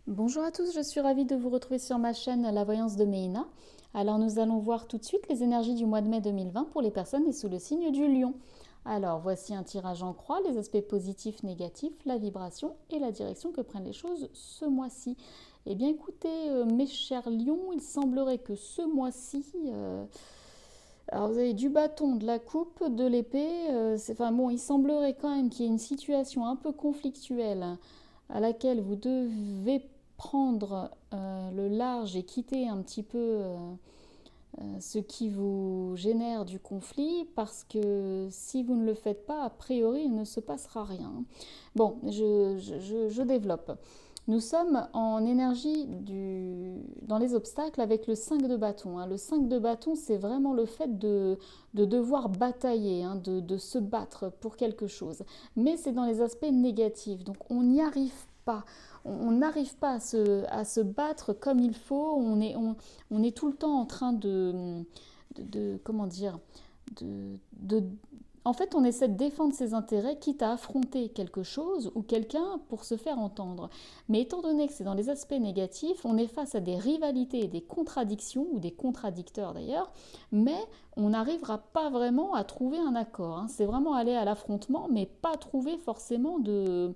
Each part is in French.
Bonjour à tous, je suis ravie de vous retrouver sur ma chaîne La Voyance de Méina. Alors nous allons voir tout de suite les énergies du mois de mai 2020 pour les personnes nées sous le signe du lion. Alors voici un tirage en croix, les aspects positifs, négatifs, la vibration et la direction que prennent les choses ce mois-ci. Eh bien écoutez mes chers lions, il semblerait que ce mois-ci... alors vous avez du bâton, de la coupe, de l'épée. Enfin bon, il semblerait quand même qu'il y ait une situation un peu conflictuelle à laquelle vous devez prendre le large et quitter un petit peu ce qui vous génère du conflit, parce que si vous ne le faites pas, a priori, il ne se passera rien. Bon, je développe. Nous sommes en énergie dans les obstacles avec le 5 de bâton. Le 5 de bâton, c'est vraiment le fait de devoir batailler, de se battre pour quelque chose. Mais c'est dans les aspects négatifs, donc on n'y arrive pas. On n'arrive pas à se battre comme il faut. On est tout le temps en train comment dire, de en fait, on essaie de défendre ses intérêts, quitte à affronter quelque chose ou quelqu'un pour se faire entendre. Mais étant donné que c'est dans les aspects négatifs, on est face à des rivalités et des contradictions, ou des contradicteurs d'ailleurs, mais on n'arrivera pas vraiment à trouver un accord. C'est vraiment aller à l'affrontement, mais pas trouver forcément de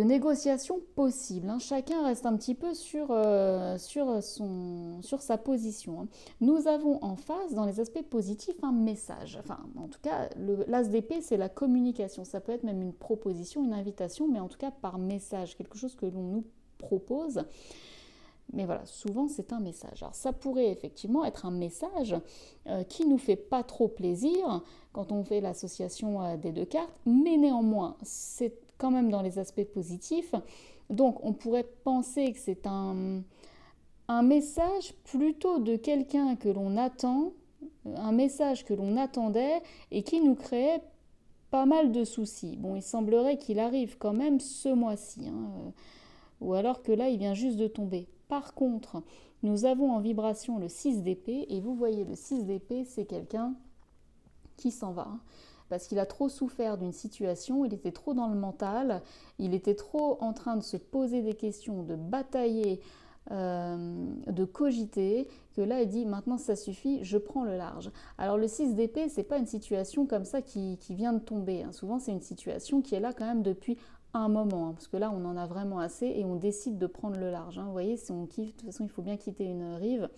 négociations possibles. Chacun reste un petit peu sur sa position. Nous avons en face, dans les aspects positifs, un message. Enfin, en tout cas, l'as d'épée, c'est la communication. Ça peut être même une proposition, une invitation, mais en tout cas par message, quelque chose que l'on nous propose. Mais voilà, souvent c'est un message. Alors ça pourrait effectivement être un message qui nous fait pas trop plaisir quand on fait l'association des deux cartes, mais néanmoins c'est quand même dans les aspects positifs. Donc on pourrait penser que c'est un message plutôt de quelqu'un que l'on attend, un message que l'on attendait et qui nous créait pas mal de soucis. Bon, il semblerait qu'il arrive quand même ce mois-ci, ou alors que là il vient juste de tomber. Par contre, nous avons en vibration le 6 d'épée, et vous voyez le 6 d'épée, c'est quelqu'un qui s'en va. Parce qu'il a trop souffert d'une situation, il était trop dans le mental, il était trop en train de se poser des questions, de batailler, de cogiter, que là il dit maintenant ça suffit, je prends le large. Alors le 6 d'épée, c'est pas une situation comme ça qui vient de tomber. Souvent c'est une situation qui est là quand même depuis un moment, parce que là on en a vraiment assez et on décide de prendre le large. Vous voyez, si on kiffe, de toute façon il faut bien quitter une rive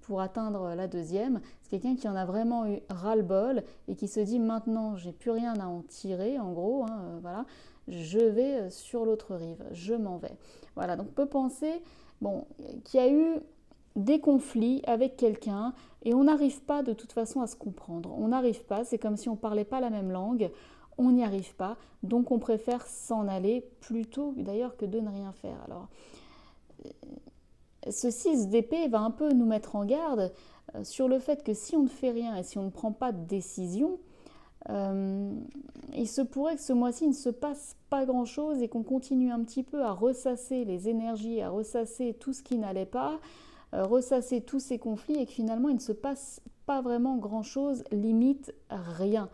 pour atteindre la deuxième. C'est quelqu'un qui en a vraiment eu ras-le-bol et qui se dit maintenant j'ai plus rien à en tirer, en gros, voilà, je vais sur l'autre rive, je m'en vais. Voilà, donc on peut penser qu'il y a eu des conflits avec quelqu'un et on n'arrive pas de toute façon à se comprendre. On n'arrive pas, c'est comme si on ne parlait pas la même langue, on n'y arrive pas, donc on préfère s'en aller plutôt d'ailleurs que de ne rien faire. Alors, ce 6 d'épée va un peu nous mettre en garde sur le fait que si on ne fait rien et si on ne prend pas de décision, il se pourrait que ce mois-ci il ne se passe pas grand-chose et qu'on continue un petit peu à ressasser les énergies, à ressasser tout ce qui n'allait pas, ressasser tous ces conflits et que finalement il ne se passe pas vraiment grand-chose, limite rien.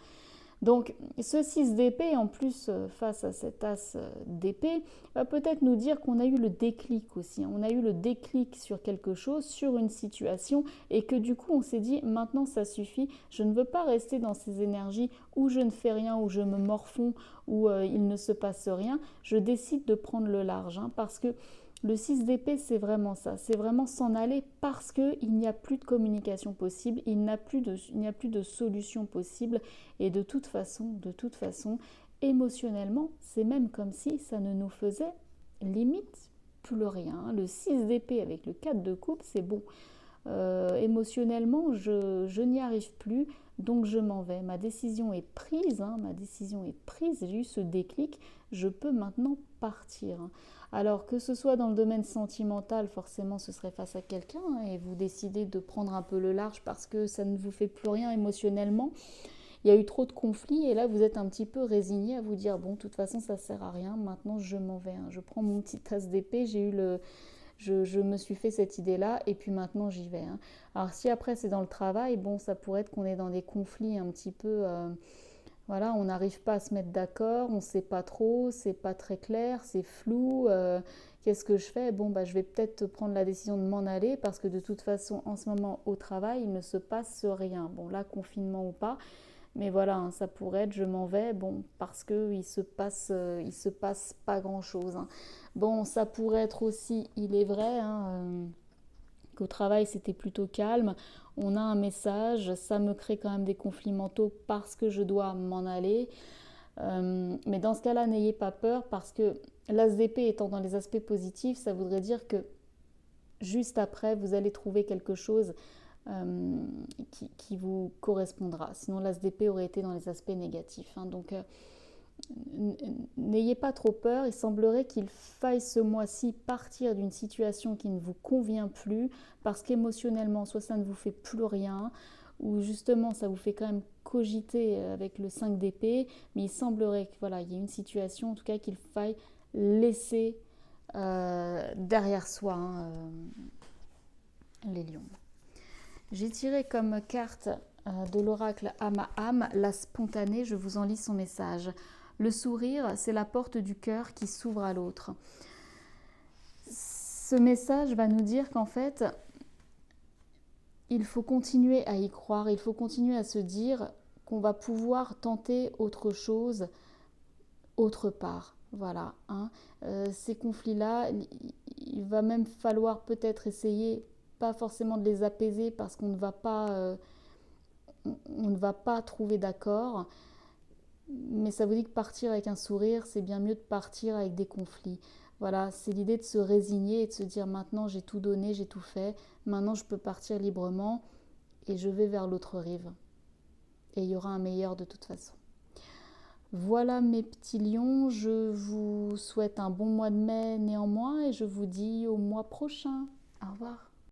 Donc ce 6 d'épée, en plus face à cet as d'épée, va peut-être nous dire qu'on a eu le déclic aussi. On a eu le déclic sur quelque chose, sur une situation, et que du coup on s'est dit maintenant ça suffit, je ne veux pas rester dans ces énergies où je ne fais rien, où je me morfonds, où il ne se passe rien. Je décide de prendre le large, parce que le 6 d'épée, c'est vraiment ça, c'est vraiment s'en aller parce qu'il n'y a plus de communication possible, il n'y a plus de solution possible, et de toute façon, émotionnellement, c'est même comme si ça ne nous faisait limite plus rien. Le 6 d'épée avec le 4 de coupe, c'est bon. Émotionnellement, je n'y arrive plus, donc je m'en vais. Ma décision est prise, j'ai eu ce déclic, je peux maintenant partir. Alors que ce soit dans le domaine sentimental, forcément ce serait face à quelqu'un et vous décidez de prendre un peu le large parce que ça ne vous fait plus rien émotionnellement. Il y a eu trop de conflits et là vous êtes un petit peu résigné à vous dire bon de toute façon ça sert à rien, maintenant je m'en vais. Je prends mon petit tasse d'épée, je me suis fait cette idée-là et puis maintenant j'y vais. Alors si après c'est dans le travail, bon ça pourrait être qu'on est dans des conflits un petit peu Voilà, on n'arrive pas à se mettre d'accord, on ne sait pas trop, c'est pas très clair, c'est flou. Qu'est-ce que je fais? Bon, bah, je vais peut-être prendre la décision de m'en aller parce que de toute façon, en ce moment, au travail, il ne se passe rien. Bon, là, confinement ou pas, mais voilà, hein, ça pourrait être je m'en vais, bon, parce que il se passe pas grand-chose, hein. Bon, ça pourrait être aussi, il est vrai, hein, qu'au travail c'était plutôt calme. On a un message, ça me crée quand même des conflits mentaux parce que je dois m'en aller. Mais dans ce cas-là, n'ayez pas peur parce que l'ASDP étant dans les aspects positifs, ça voudrait dire que juste après, vous allez trouver quelque chose qui vous correspondra. Sinon, l'ASDP aurait été dans les aspects négatifs, hein. Donc, n'ayez pas trop peur. Il semblerait qu'il faille ce mois-ci partir d'une situation qui ne vous convient plus parce qu'émotionnellement, soit ça ne vous fait plus rien, ou justement ça vous fait quand même cogiter avec le 5 d'épée, mais il semblerait que voilà, il y ait une situation en tout cas qu'il faille laisser derrière soi, hein, les lions. J'ai tiré comme carte de l'oracle Ama Am la spontanée, je vous en lis son message. Le sourire, c'est la porte du cœur qui s'ouvre à l'autre. Ce message va nous dire qu'en fait, il faut continuer à y croire, il faut continuer à se dire qu'on va pouvoir tenter autre chose autre part. Voilà, hein. Ces conflits-là, il va même falloir peut-être essayer, pas forcément de les apaiser parce qu'on ne va pas trouver d'accord, mais ça vous dit que partir avec un sourire, c'est bien mieux de partir avec des conflits. Voilà, c'est l'idée de se résigner et de se dire maintenant j'ai tout donné, j'ai tout fait, maintenant je peux partir librement et je vais vers l'autre rive. Et il y aura un meilleur de toute façon. Voilà mes petits lions, je vous souhaite un bon mois de mai néanmoins et je vous dis au mois prochain. Au revoir.